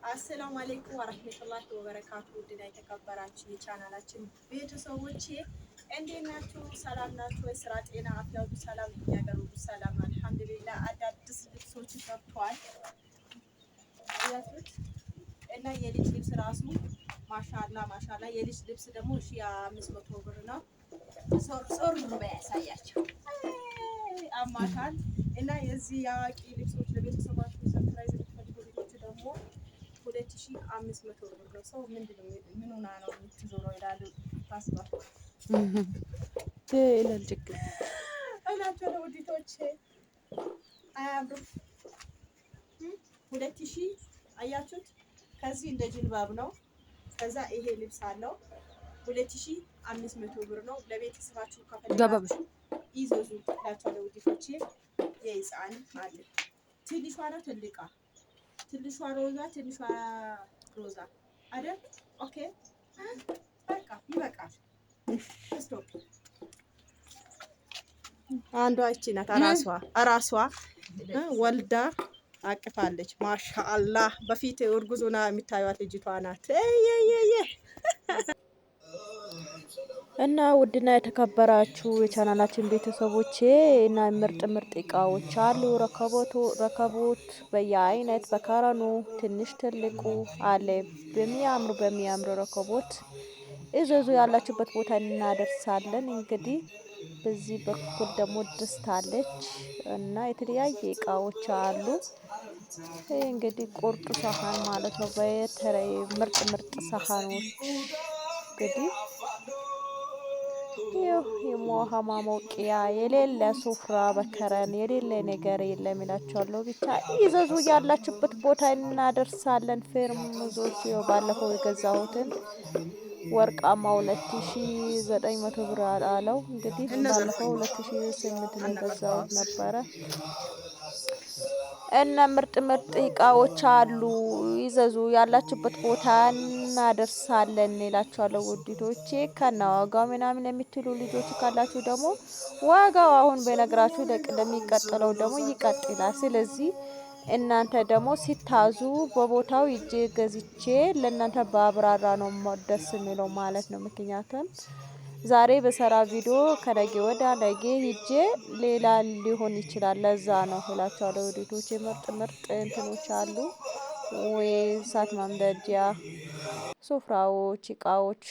አሰላሙ አለይኩም ወራህመቱላሂ ወበረካቱ። ውድና የተከበራችሁ የቻናላችን ቤተሰቦቼ እንዴት ናችሁ? ሰላም ናችሁ ወይ? ስራ፣ ጤና፣ አፍያ ሁሉ ሰላም? እኛ ጋር ሁሉ ሰላም አልሐምዱሊላህ። አዳዲስ ልብሶች ገብተዋል እና የልጅ ልብስ ራሱ ማሻላ የልጅ ልብስ ደግሞ 1500 ብር ነው። ዞር ነው ያሳያቸው አማካል እና የዚህ የአዋቂ ልብሶች ለቤተሰባችሁ ሰርፕራይዝ የምትፈልጉ ልጆች ደግሞ 2500 ብር ነው። ሰው ምንድነው ምን ሆና ነው የምትዞረው ይላሉ። ታስባል ይላል ችግር እናንተ ለውዲቶች አያምሩ 2000 አያችሁት። ከዚህ እንደ ጅልባብ ነው። ከዛ ይሄ ልብስ አለው 2500 ብር ነው። ለቤተሰባችሁ ከፈለጋችሁ ይዘዙ ላቸው ለውዲቶች። የህፃን አለ ትንሿ ነው ትልቃ ትንሿ ሮዛ ትንሿ ሮዛ አይደል? ኦኬ በቃ ይበቃል። ስቶፕ። አንዷ እቺ ናት አራሷ ወልዳ አቅፋለች። ማሻአላህ በፊት እርጉዙና የሚታዩት ልጅቷ ናት። እና ውድና የተከበራችሁ የቻናላችን ቤተሰቦቼ እና ምርጥ እቃዎች አሉ። ረከቦት በየአይነት በከረኑ ትንሽ ትልቁ አለ። በሚያምሩ ረከቦት እዘዙ። ያላችሁበት ቦታ እናደርሳለን። እንግዲህ በዚህ በኩል ደግሞ ድስት አለች እና የተለያየ እቃዎች አሉ። እንግዲህ ቁርጥ ሳህን ማለት ነው። በተለይ ምርጥ ሳህኖች እንግዲህ የውሃ ማሞቂያ የሌለ ሱፍራ በከረን የሌለ ነገር የለም ይላችኋለሁ። ብቻ ይዘዙ። ያላችሁበት ቦታ እናደርሳለን። ፌርሙዞች ባለፈው የገዛሁትን ወርቃማ 2900 ብር አለው። እንግዲህ ባለፈው 2800 ነው የገዛሁት ነበረ። እና ምርጥ እቃዎች አሉ። ይዘዙ። ያላችሁበት ቦታ እናደርሳለን እላችኋለሁ ውዲቶቼ። ከነዋጋው ምናምን የምትሉ ልጆች ካላችሁ ደግሞ ዋጋው አሁን በነግራችሁ ለሚቀጥለው ደግሞ ይቀጥላል። ስለዚህ እናንተ ደግሞ ሲታዙ በቦታው እጄ ገዝቼ ለእናንተ በአብራራ ነው ደስ የሚለው ማለት ነው። ምክንያቱም ዛሬ በሰራ ቪዲዮ ከነገ ወደ ነገ ሂጄ ሌላ ሊሆን ይችላል። ለዛ ነው እላችኋለሁ ውዲቶቼ። ምርጥ እንትኖች አሉ ወይ እሳት ማምደጃ፣ ሱፍራዎች፣ እቃዎች